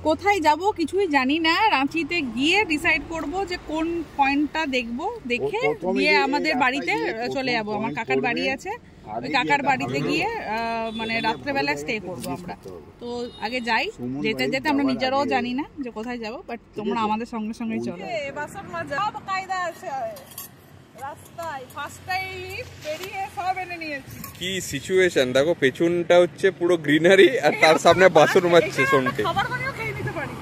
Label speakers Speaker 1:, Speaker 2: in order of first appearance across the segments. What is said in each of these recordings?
Speaker 1: কোথায় যাব কিছুই জানি না। রাঁচিতে গিয়ে ডিসাইড করব যে কোন পয়েন্টটা দেখব, দেখে দিয়ে আমাদের বাড়িতে চলে যাব। আমার কাকার বাড়ি আছে, ওই কাকার বাড়িতে গিয়ে মানে রাত্রেবেলা স্টে করব আমরা। তো আগে যাই, যেতে যেতে আমরা নিজেরাও জানি না যে কোথায় যাব, বাট তোমরা আমাদের সঙ্গে সঙ্গে চলো। বাসের মজা সব কায়দা আছে রাস্তায়, ফার্স্টটাই বেরিয়ে সব এনে নিয়েছি।
Speaker 2: কি সিচুয়েশন দেখো, পেছনটা হচ্ছে পুরো গ্রিনারি আর তার সামনে বাসন মারছে শুনতে।
Speaker 1: খাবার বানিয়েও খেয়ে নিতে পারি,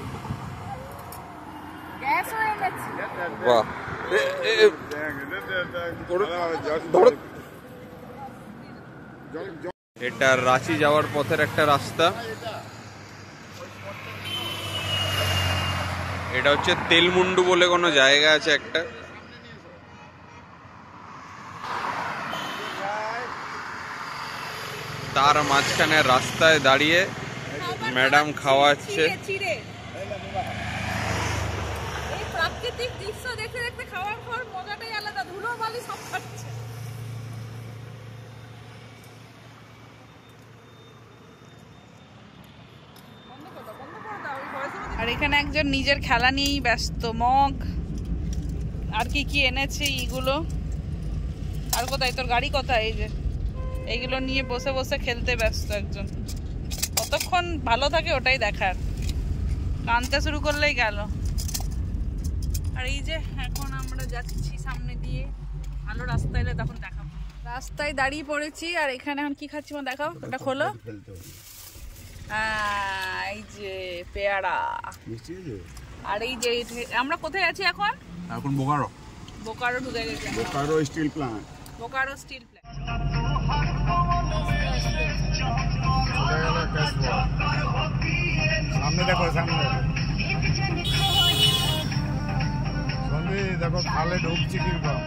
Speaker 1: গ্যাস হয়ে গেছে।
Speaker 2: বাহ, ধরো। এটা রাঁচি যাওয়ার পথের একটা রাস্তা। এটা হচ্ছে তেলমুন্ডু বলে কোনো জায়গা আছে একটা, তার মাঝখানে রাস্তায় দাঁড়িয়ে ম্যাডাম খাওয়াচ্ছে।
Speaker 1: এই প্রাকৃতিক দৃশ্য দেখতে দেখতে খাওয়ার মজাটাই আলাদা, ধুলো বালি সব খাচ্ছে। আর এখানে একজন নিজের খেলা নিয়েই ব্যস্ত, মগ আর কি কি এনেছে এইগুলো। আর কোথায় তোর গাড়ি কোথায়? এই যে এইগুলো নিয়ে বসে বসে খেলতে ব্যস্ত একজন। কতক্ষণ ভালো থাকে ওটাই দেখার, কানতে শুরু করলেই গেল। আর এই যে এখন আমরা যাচ্ছি সামনে দিয়ে, ভালো রাস্তা এলে তখন দেখাবো। রাস্তায় দাঁড়িয়ে পড়েছি আর এখানে এখন কি খাচ্ছি মা দেখাও, এটা খোলো। এই যে পেয়ারা। আর এই যে আমরা কোথায় আছি এখন?
Speaker 3: এখন বোকারো।
Speaker 1: বোকারো ঢুকে গেছি।
Speaker 3: Bokaro steel plant.
Speaker 1: Bokaro steel plant.
Speaker 3: সামনে দেখো, সামনে দেখো খালে ঢুকছি কিরকম।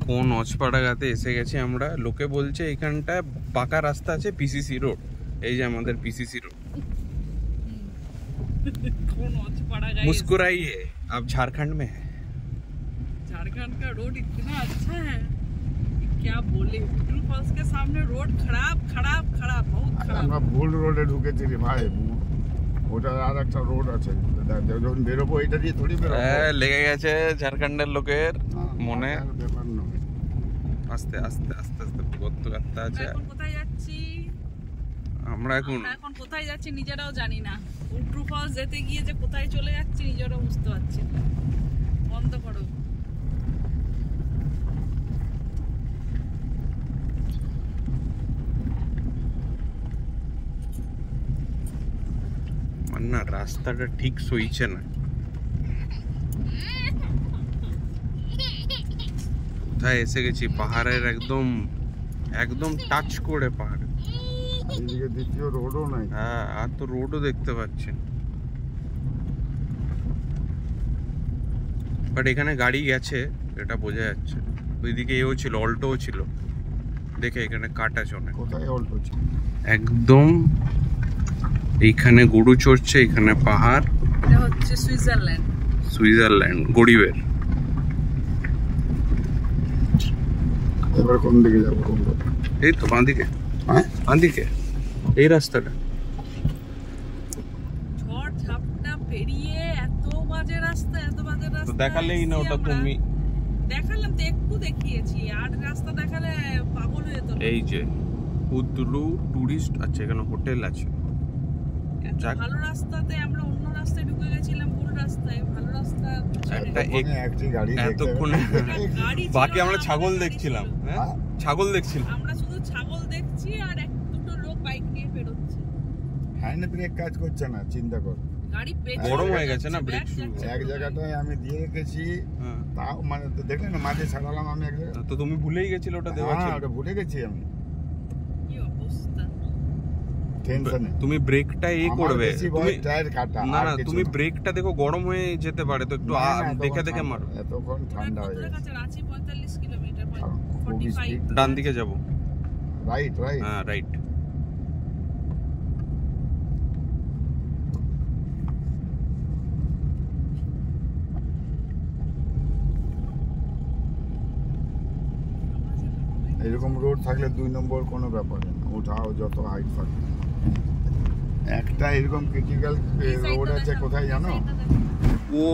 Speaker 2: কোন অজপাড়াগাতে এসে গেছি আমরা। লোকে বলছে এখানটা পাকা রাস্তা আছে, পিসিসি রোড। এই যে আমাদের পিসিসি রোড।
Speaker 1: कौन ऑचपाड़ा
Speaker 2: मुस्कुराइए, आप झारखंड में है।
Speaker 1: झारखंड का रोड इतना अच्छा है क्या बोले। वाटर फॉल्स के सामने रोड खराब खराब खराब, बहुत खराब।
Speaker 3: আমরা ভুল রোডে ঢুকেছি রে ভাই, ওটা আর একটা রোড আছে, যখন বেরোবো এটা দিয়ে থোড়ি বেরোবো।
Speaker 2: হ্যাঁ, লেগে গেছে ঝাড়খণ্ডের লোকের মনে।
Speaker 3: ব্যাপার নয়,
Speaker 2: আস্তে আস্তে আস্তে আস্তে গর্ত কাটতে আছে।
Speaker 1: এখন কোথায় যাচ্ছি
Speaker 2: আমরা? এখন
Speaker 1: কোথায় যাচ্ছি নিজেরাও জানি না। ওয়াটার ফলস যেতে গিয়ে যে কোথায় চলে যাচ্ছি নিজেরাও বুঝতে পারছি না। বন্ধ করো।
Speaker 2: না, রাস্তাটা ঠিক সইছে না। কোথায় এসে গেছি? পাহাড়ের একদম একদম টাচ করে পাহাড়।
Speaker 3: এদিকে দ্বিতীয় রোডও নাই।
Speaker 2: হ্যাঁ, আর তো রোডও দেখতে পাচ্ছি, বাট এখানে গাড়ি গেছে এটা বোঝা যাচ্ছে। ওইদিকে এও ছিল, অল্টোও ছিল। দেখে এখানে কাট আছে অনেক।
Speaker 3: কোথায় অল্টো ছিল?
Speaker 2: একদম এইখানে গরু চড়ছে, এখানে পাহাড়।
Speaker 1: এটা হচ্ছে সুইজারল্যান্ড।
Speaker 2: সুইজারল্যান্ড, গরিবের।
Speaker 3: এবার কোন দিকে যাবো?
Speaker 2: এই তো বাঁ দিকে।
Speaker 3: হ্যাঁ,
Speaker 2: বাঁ দিকে এই রাস্তাটা।
Speaker 1: ঝড় ঝাপটা পেরিয়ে এত বাজে রাস্তা, এত বাজে রাস্তা।
Speaker 2: তো দেখালেই না ওটা তুমি।
Speaker 1: দেখালাম তো, একটু দেখিয়েছি, আর রাস্তা দেখালে পাগল হয়ে যেত।
Speaker 2: এই যে হুদ্রু টুরিস্ট, আচ্ছা এখানে হোটেল আছে।
Speaker 1: ভালো রাস্তাতে আমরা অন্য রাস্তায় ঢুকে গেছিলাম, ভুল রাস্তায়। ভালো রাস্তা
Speaker 3: একটি গাড়ি
Speaker 2: এতক্ষণে বাকি আমরা ছাগল দেখছিলাম। হ্যাঁ ছাগল দেখছিলাম
Speaker 1: আমরা, শুধু ছাগল দেখছি আর এক দুটো লোক বাইক নিয়ে বেরোচ্ছে।
Speaker 3: হ্যান্ড ব্রেক কাজ করছে না, চিন্তা কর।
Speaker 1: গাড়ি
Speaker 2: গরম হয়ে গেছে না, ব্রেক
Speaker 3: এক জায়গাটায় আমি দিয়ে রেখেছি, তাও মানে দেখলেন না মাঝে ছাড়ালাম আমি এক জায়গায়।
Speaker 2: তো তুমি ভুলেই গেছিলে ওটা দেওয়া ছিল।
Speaker 3: ওটা ভুলে গেছি আমি।
Speaker 1: কি অবস্থা!
Speaker 3: টেনশনে
Speaker 2: তুমি ব্রেকটা করবে,
Speaker 3: তুমি টায়ার কাটা
Speaker 2: না না, তুমি ব্রেকটা দেখো গরম হয়ে যেতে পারে, তো একটু দেখে দেখে মারো।
Speaker 3: এতক্ষণ ঠান্ডা হয়ে গেছে।
Speaker 1: কাছে রাঁচি 45 কিলোমিটার, 45।
Speaker 2: ডান দিকে যাব,
Speaker 3: রাইট রাইট,
Speaker 2: হ্যাঁ রাইট।
Speaker 3: এরকম রোড থাকলে 2 নম্বর কোনো ব্যাপার না, উঠাও যত হাইট থাকে। একটা এরকম ক্রিটিক্যাল রোড আছে কোথায় জানো?
Speaker 2: ও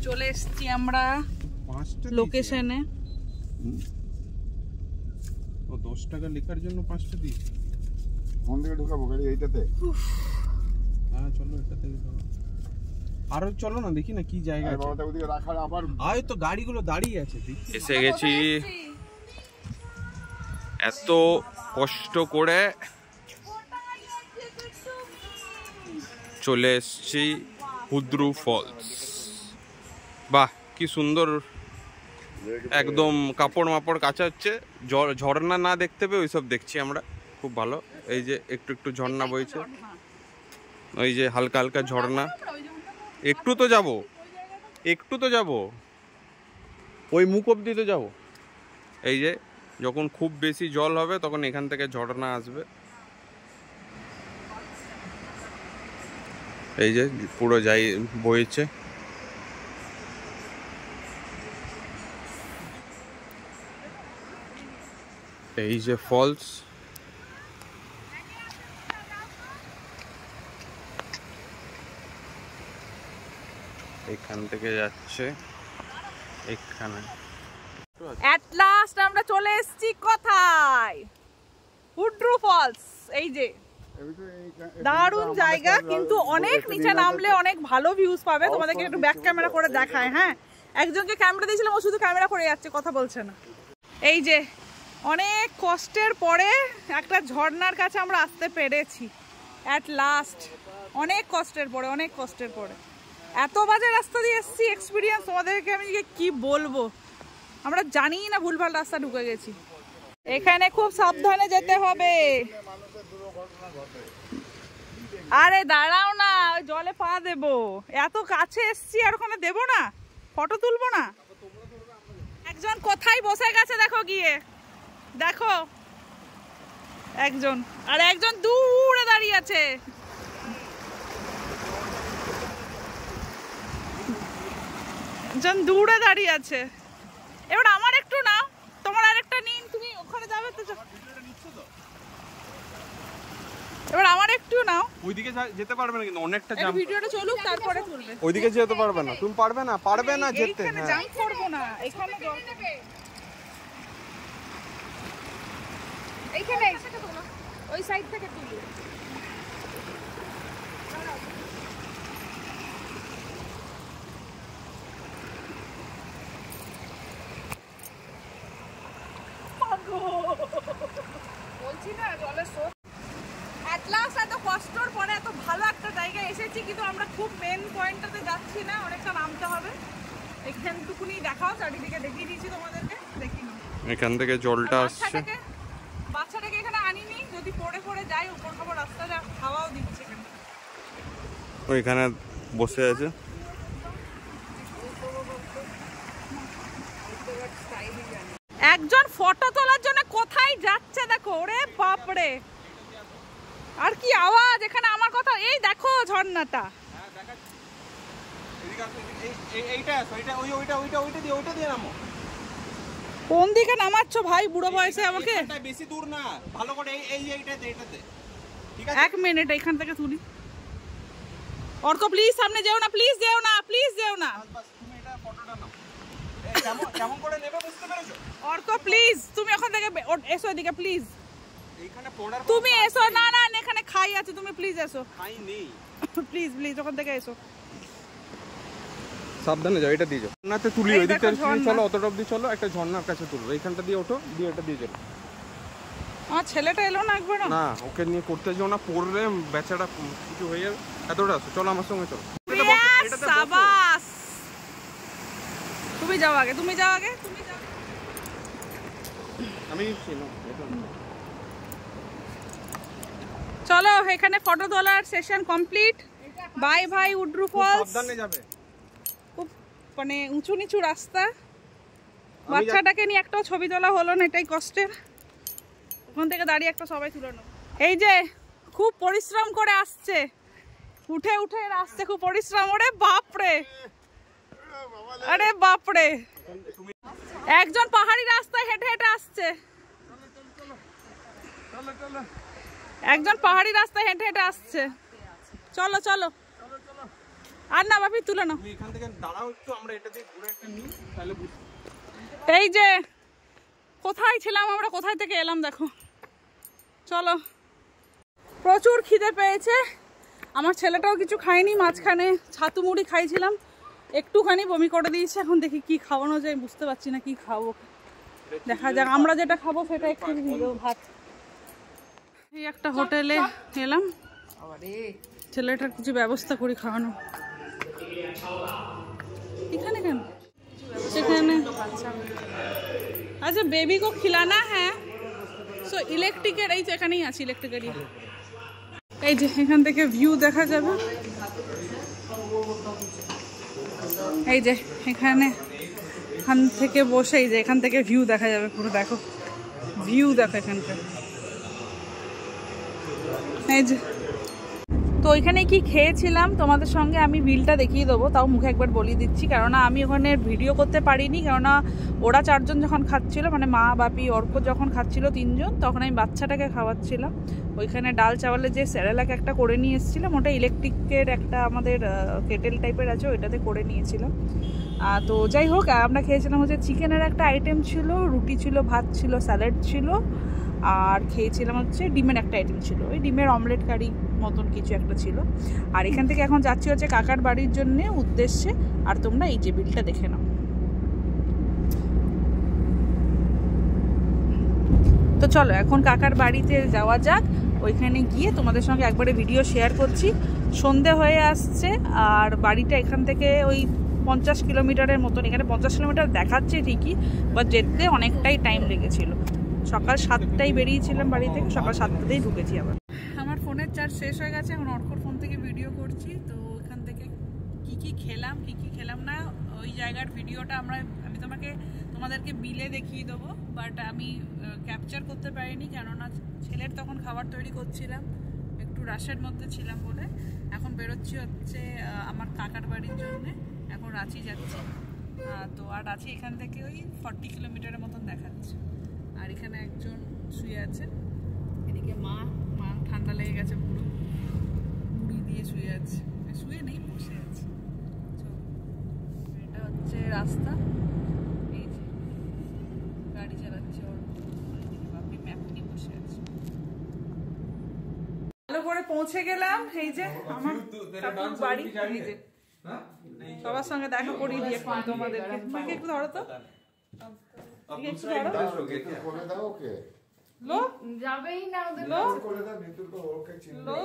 Speaker 1: চলে এসেছি আমরা লোকেশনে।
Speaker 2: ও 10 টাকা লেখার জন্য 5টা দিয়েছে।
Speaker 3: কোন দিকে ঢোকাবো গাড়ি? এইটাতে?
Speaker 2: হ্যাঁ চলো এটাতে ঢোকাবো। আরো চলো না, দেখি না কি জায়গা আছে।
Speaker 3: বাবাটা ওদিকে রাখার আবার
Speaker 2: আয় তো গাড়িগুলো দাঁড়িয়ে আছে, দেখি। এসে গেছি, এত কষ্ট করে চলে এসেছি হুদ্রু ফলস। বাহ কি সুন্দর, একদম কাপড় মাপড় কাচা হচ্ছে। ঝর্ণা না দেখতে পেয়ে ওইসব দেখছি আমরা, খুব ভালো। এই যে একটু একটু ঝর্ণা বইছে, ওই যে হালকা হালকা ঝর্ণা। একটু তো যাব, একটু তো যাব, ওই মুখ অব্দি তো যাব। এই যে যখন খুব বেশি জল হবে তখন এখান থেকে ঝর্ণা আসবে। এই যে পুরো যাই বইছে। এই যে ফলস, এখান থেকে যাচ্ছে এখানে।
Speaker 1: এট লাস্ট আমরা চলে এসেছি কোথায়? হুদ্রু ফলস। এই যে দারুণ জায়গা, কিন্তু অনেক নিচে নামলে অনেক ভালো ভিউজ পাবে। তোমাদেরকে একটু ব্যাক ক্যামেরা করে দেখায়। হ্যাঁ, একজনকে ক্যামেরা দিয়েছিলাম, ও শুধু ক্যামেরা করে যাচ্ছে, কথা বলছে না। এই যে অনেক কষ্টের পরে একটা ঝর্ণার কাছে আমরা আসতে পেরেছি অ্যাট লাস্ট। অনেক কষ্টের পরে, অনেক কষ্টের পরে। এত বাজে রাস্তা দিয়ে এসেছি, এক্সপিরিয়েন্স তোমাদেরকে আমি কি বলবো। আমরা জানি না, ভুলভাল রাস্তা ঢুকে গেছি। এখানে খুব সাবধানে যেতে হবে। আরে দাঁড়াও না, ওই জলে পা দেবো। এত কাছে এসছি আর ওখানে দেবো না, ফটো তুলবো না? একজন কোথায় বসে গেছে দেখো গিয়ে, দেখো একজন, আর একজন দূরে দাঁড়িয়ে আছে। একজন দূরে দাঁড়িয়ে আছে। এবার আমার একটু নাও, তোমার আরেকটা নিন, তুমি ওখানে যাবে তো। এবার আমার একটু নাও।
Speaker 2: ওইদিকে যেতে পারবে না, কিন্তু অনেকটা জাম।
Speaker 1: ভিডিওটা চলুক, তারপরে তুলবে।
Speaker 2: ওইদিকে যেতে পারবে না, তুমি পারবে না, পারবে না যেতে।
Speaker 1: এখানে জাম্প করব না, এখানে এইখানে ওই সাইড থেকে তুলি। বলছি না জলের স্রোত। এট লাস্ট এত কষ্টর পরে এত ভালো একটা জায়গায় এসেছি, কিন্তু আমরা খুব মেন পয়েন্টটাতে যাচ্ছি না, অনেকটা নামতে হবে। এখানটুকুনি দেখাও, চারিদিকে দেখিয়ে দিয়েছি তোমাদেরকে, দেখি না।
Speaker 2: এখান থেকে জলটা আসছে।
Speaker 1: বাচ্চাটাকে এখানে আনিনি, যদি পড়ে পড়ে যাই উপর খাবার রাস্তাটা হাওয়াও দিচ্ছে এখানে।
Speaker 2: ওইখানে বসে আছে।
Speaker 1: একজন ফটো তোলার জন্য কোথায় যাচ্ছে দেখো, ওরে বাপরে। আর কি আওয়াজ এখানে, আমার কথা। এই দেখো ঝর্ণাটা, কোন দিকে নামাচ্ছ ভাই বুড়ো বয়সে আমাকে?
Speaker 2: এটা বেশি দূর না, ভালো করে এইটাতে ঠিক আছে।
Speaker 1: 1 মিনিট এখান থেকে তুলি। অর্ক প্লিজ সামনে যেও না, প্লিজ যেও না, প্লিজ যেও না।
Speaker 2: বাস তুমি এটা ফটোটা নাও। কেমন করে নেবে বুঝতে পেরেছো?
Speaker 1: অর্ক প্লিজ তুমি ওখান থেকে এসো এদিকে প্লিজ।
Speaker 2: এইখানে পড়ার
Speaker 1: তুমি এসো, না না এখানে খাই আছে, তুমি প্লিজ এসো।
Speaker 2: খাই নেই।
Speaker 1: প্লিজ প্লিজ ওখান থেকে এসো।
Speaker 2: সাবধানে যাও, এটা দিয়ে যাও। ঝর্ণাতে তুলি,
Speaker 1: এই
Speaker 2: ওই দিকটা
Speaker 1: দেখো ঝর্ণা।
Speaker 2: চলো, অতটা অবধি চলো, একটা ঝর্ণার কাছে তুলবো। এইখানটা দিয়ে ওঠো, দিয়ে এটা দিয়ে চলো।
Speaker 1: আমার ছেলেটা এলো না একবার?
Speaker 2: না ওকে নিয়ে করতে যাও না, পড়লে বেচারা কিছু হয়ে যাবে। এতটা আসো, চলো আমার সঙ্গে চলো।
Speaker 1: সাবাস, তুমি যাও আগে, তুমি যাও আগে, তুমি যাও।
Speaker 2: আমি চিনো এটা।
Speaker 1: চলো এখানে ফটো তোলার সেশন কমপ্লিট। বাই ভাই উড্রু ফলস।
Speaker 2: সাবধানে যাবে,
Speaker 1: খুব মানে উঁচু নিচু রাস্তা। বাচ্চাটাকে নিয়ে একটাও ছবি তোলা হলো না, এটাই কষ্টের। ওখান থেকে দাঁড়িয়ে একটা সবাই তুলে নেব। এই যে খুব পরিশ্রম করে আসছে, উঠে উঠে আসছে, খুব পরিশ্রম। ওরে বাপরে, আরে বাপরে, একজন পাহাড়ি রাস্তায় হেঁটে হেঁটে আসছে, একজন পাহাড়ি রাস্তায় হেঁটে হেঁটে আসছে। চলো চলো, আর না বাপি তুলে নাও।
Speaker 2: তুমি এখান থেকে দাঁড়াও একটু, আমরা এটা দিয়ে ঘুরে একটা নিই, তাহলে বুঝতে।
Speaker 1: এই যে কোথায় ছিলাম আমরা, কোথায় থেকে এলাম দেখো। চলো, প্রচুর খিদে পেয়েছে। আমার ছেলেটাও কিছু খায়নি, মাঝখানে ছাতু মুড়ি খাইছিলাম, একটুখানি বমি করে দিয়েছে। এখন দেখি কি খাওয়ানো যায়, বুঝতে পারছি না কি খাবো। দেখা যাক, আমরা যেটা খাবো সেটা একটু ভাত। এই একটা হোটেলে এলাম, ছেলেটার কিছু ব্যবস্থা করি খাওয়ানো। এখানে কেন? সেখানে আচ্ছা বেবি কো খিলানা হ্যাঁ। সো ইলেকট্রিকের এই যে এখানেই আছে ইলেকট্রিকের। এই যে এখান থেকে ভিউ দেখা যাবে। এই যে এখানে এখান থেকে বসে, এই যে এখান থেকে ভিউ দেখা যাবে পুরো। দেখো ভিউ দেখো এখানকার। এই যে তো ওইখানে কি খেয়েছিলাম তোমাদের সঙ্গে আমি বিলটা দেখিয়ে দেবো, তাও মুখে একবার বলিয়ে দিচ্ছি, কেননা আমি ওখানে ভিডিও করতে পারিনি। কেননা ওরা 4 জন যখন খাচ্ছিল, মানে মা বাপি অর্ক যখন খাচ্ছিল 3 জন, তখন আমি বাচ্চাটাকে খাওয়াচ্ছিলাম। ওইখানে ডাল চাওয়ালে যে স্যারেলাক একটা করে নিয়ে এসেছিলাম, ওটা ইলেকট্রিকের একটা আমাদের কেটেল টাইপের আছে, ওইটাতে করে নিয়েছিলাম। তো যাই হোক, আমরা খেয়েছিলাম হচ্ছে চিকেনের একটা আইটেম ছিল, রুটি ছিল, ভাত ছিল, স্যালাড ছিল, আর খেয়েছিলাম হচ্ছে ডিমের একটা আইটেম ছিল, ওই ডিমের অমলেট কারি মতন কিছু একটা ছিল। আর এখান থেকে এখন যাচ্ছি হচ্ছে কাকার বাড়ির জন্য উদ্দেশ্যে। আর তোমরা এই যে বিলটা দেখে নাও। তো চলো এখন কাকার বাড়িতে যাওয়া যাক। ওইখানে গিয়ে তোমাদের সঙ্গে একবারে ভিডিও শেয়ার করছি। সন্ধে হয়ে আসছে, আর বাড়িটা এখান থেকে ওই 50 কিলোমিটারের মতন। এখানে 50 কিলোমিটার দেখাচ্ছে ঠিকই, বাট যেতে অনেকটাই টাইম লেগেছিল। সকাল 7টায় বেরিয়েছিলাম বাড়ি থেকে, সকাল 7টাতেই ঢুকেছি। আবার আমার ফোনের চার্জ শেষ হয়ে গেছে, এখন অর্কর ফোন থেকে ভিডিও করছি। তো এখান থেকে কি কি খেলাম কি কি খেলাম না, ওই জায়গার ভিডিওটা আমি তোমাদেরকে বিলে দেখিয়ে দেবো, বাট আমি ক্যাপচার করতে পারিনি, কেননা ছেলের তখন খাবার তৈরি করছিলাম, একটু রাশের মধ্যে ছিলাম বলে। এখন বেরোচ্ছি হচ্ছে আমার কাকার বাড়ির জন্যে, এখন রাঁচি যাচ্ছি। তো আর রাঁচি এখান থেকে ওই 40 কিলোমিটারের মতন দেখাচ্ছে। আর এখানে একজন শুয়ে আছে, এদিকে মা ঠান্ডা লেগে গেছে পুরো, মুড়ি দিয়ে শুয়ে আছে, শুয়ে নেই বসে আছে। এটা হচ্ছে রাস্তা, এই যে গাড়ি চালাচ্ছে ওর, বাপি ম্যাপ নিয়ে বসে আছে। ভালো করে পৌঁছে গেলাম। এই যে আমার বাড়ি, এই যে সবার সঙ্গে দেখা করিয়ে দিয়ে তোমাদেরকে। তোমাকে একটু ধরো তো, একটু ধরো। লো যাবেই না ওদের, লো করে দাও ভিতর কো ওকে চিন লো।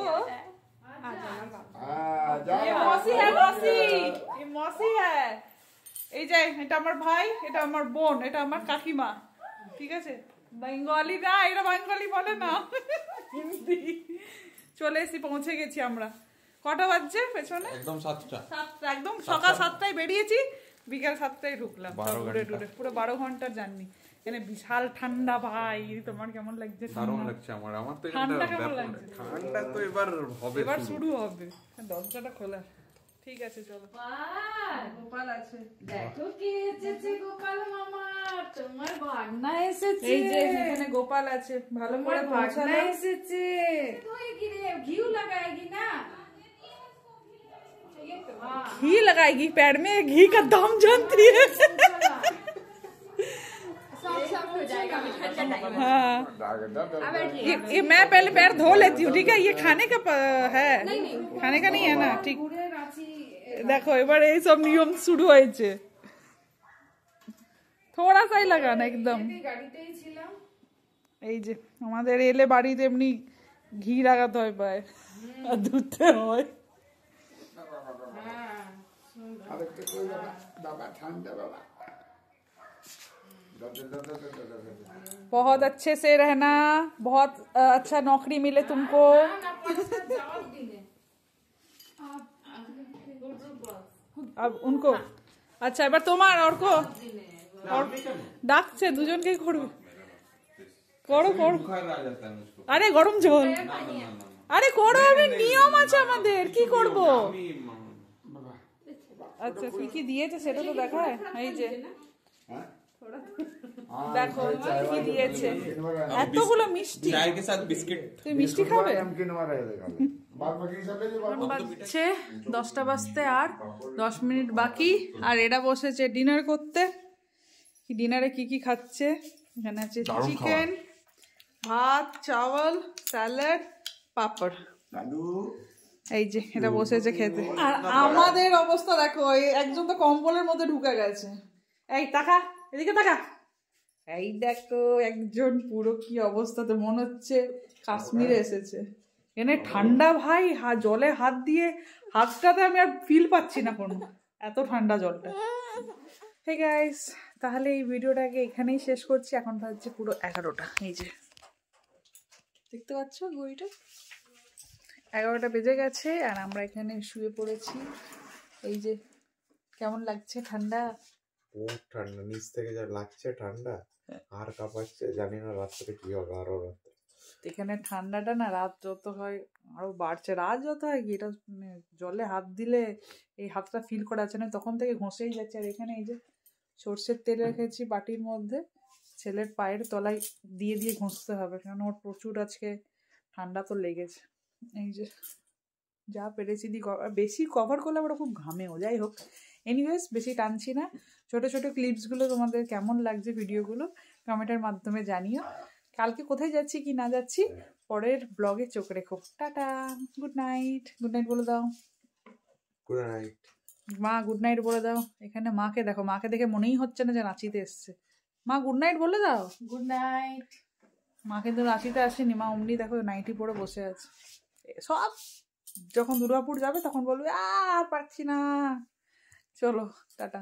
Speaker 1: ये मौसी है, मौसी, ये मौसी है। এই যে এটা আমার ভাই, এটা আমার বোন, এটা আমার কাকিমা, ঠিক আছে? বেঙ্গলি না, এটা বেঙ্গলি বলে না, হিন্দি। চলে এসে পৌঁছে গেছি আমরা। কটা বাজছে পেছনে? একদম 7টা, একদম সকাল 7টায় বেরিয়েছি, বিকাল 7টায় ঢুকলাম। পুরো 12 ঘন্টার জার্নি। এখানে বিশাল ঠান্ডা ভাই, তোমার কেমন লাগছে?
Speaker 2: দারুণ লাগছে আমার তো
Speaker 1: ঠান্ডা কেমন লাগছে?
Speaker 2: ঠান্ডা তো এবার হবে,
Speaker 1: এবার শুরু হবে, দরজাটা খোলা। ঠিক আছে চলো।
Speaker 4: গোপাল,
Speaker 1: গোপাল আছে,
Speaker 4: দেখো কে এসেছে গোপাল মামা, তোমার ভাগনা এসেছে।
Speaker 1: এই যে এখানে গোপাল আছে, ভালো করে
Speaker 4: তোমার ভাগনা
Speaker 1: পৌঁছালো।
Speaker 4: এসেছে। होएगी रे, घी लगाएगी ना? ये तो हाँ।
Speaker 1: घी लगाएगी पैर में, घी का दाम जानती है।
Speaker 4: सब हो जाएगा अभी ठंडा टाइम।
Speaker 1: हाँ
Speaker 4: अब बैठिए।
Speaker 1: ये मैं पहले पैर धो लेती हूँ, ठीक है? ये खाने का है, खाने का नहीं है ना, ठीक?
Speaker 4: पूरे रांची
Speaker 1: দেখো এবার এই সব নিয়ম শুরু হয়েছে, থোড়া সাই লাগানো একদম।
Speaker 4: গাড়িতেই ছিলাম।
Speaker 1: এই যে আমাদের এলে বাড়িতে এমনি ঘি লাগাতে হয় পায় আর ধুতে হয়।
Speaker 3: আরেকটা কই বাবা, বাবা ঠান্ডা বাবা।
Speaker 1: बहुत अच्छे से रहना, बहुत अच्छा नौकरी मिले तुमको।
Speaker 4: না পাঁচটা যাওয়ার দিনে।
Speaker 1: अब उनको अच्छा এবার তোমার অর্ক ডাকছে, দুজনকেই করবে, করো করো। আরে গরম জল, আরে করো, আমি নিয়ম আছে আমাদের, কি করব? আচ্ছা কি কি দিয়েছে সেটা তো দেখায়। এই যে দেখো কি দিয়েছে, এতগুলো মিষ্টি।
Speaker 2: चाय के साथ बिस्किट।
Speaker 1: তুই মিষ্টি খাবে?
Speaker 3: বাচ্চা
Speaker 1: 10টা বাজতে আর 10 মিনিট বাকি, আর এরা বসেছে ডিনার করতে। কি ডিনারে কি কি খাচ্ছে? এখানে আছে চিকেন, ভাত, চাওয়াল, স্যালাড, পাপড়। এই যে এটা বসেছে খেতে, আর আমাদের অবস্থা দেখো, একজন তো কম্বলের মধ্যে ঢুকে গেছে। এই তাকা, এদিকে তাকা। এই দেখো একজন পুরো কি অবস্থাতে, মনে হচ্ছে কাশ্মীরে এসেছে। এনে ঠান্ডা ভাই, জলে হাত দিয়ে, হাতটাতে আমি আর ফিল পাচ্ছি না কোনো, এত ঠান্ডা জলটা। হে গাইস, তাহলে এই ভিডিওটাকে এখানেই শেষ করছি। এখন বাজছে পুরো 11টা। এই যে দেখতে পাচ্ছ ঘড়িটা, 11টা বেজে গেছে, আর আমরা এখানে শুয়ে পড়েছি। এই যে কেমন লাগছে ঠান্ডা?
Speaker 5: বহুত ঠান্ডা, নিচ থেকে যা লাগছে ঠান্ডা, আর কাঁপাচ্ছে, জানি না রাত্রে কি হবে। আরো রাত্রে
Speaker 1: এখানে ঠান্ডাটা না রাত যত হয় আরো বাড়ছে, রাত যত হয় কি, এটা মানে জলে হাত দিলে এই হাতটা ফিল করা যাচ্ছে না, তখন থেকে ঘষেই যাচ্ছে। আর এখানে এই যে সর্ষের তেল রেখেছি বাটির মধ্যে, ছেলের পায়ের তলায় দিয়ে দিয়ে ঘষতে হবে, কারণ ওর প্রচুর আজকে ঠান্ডা তো লেগেছে। এই যে যা পেরেছি বেশি কভার করলে আবার খুব ঘামেও। যাই হোক, এনিওয়েজ বেশি টানছি না। ছোট ছোট ক্লিপসগুলো তোমাদের কেমন লাগছে ভিডিওগুলো কমেন্টের মাধ্যমে জানিও। কালকে কোথায় যাচ্ছি কি না যাচ্ছি পরের ব্লগে চোখ রেখো। Tata, good night. Good night বলে দাও।
Speaker 5: গুড নাইট
Speaker 1: মা, গুড নাইট বলে দাও। এখানে মাকে দেখো, মাকে দেখে মনেই হচ্ছে না যে রাঁচিতে এসছে। মা গুড নাইট বলে দাও।
Speaker 4: Good night.
Speaker 1: মা কিন্তু রাঁচিতে আসেনি, মা অমনি দেখো নাইটি পরে বসে আছে। সব যখন দুর্গাপুর যাবে তখন বলবে আর পারছি না। চলো টাটা।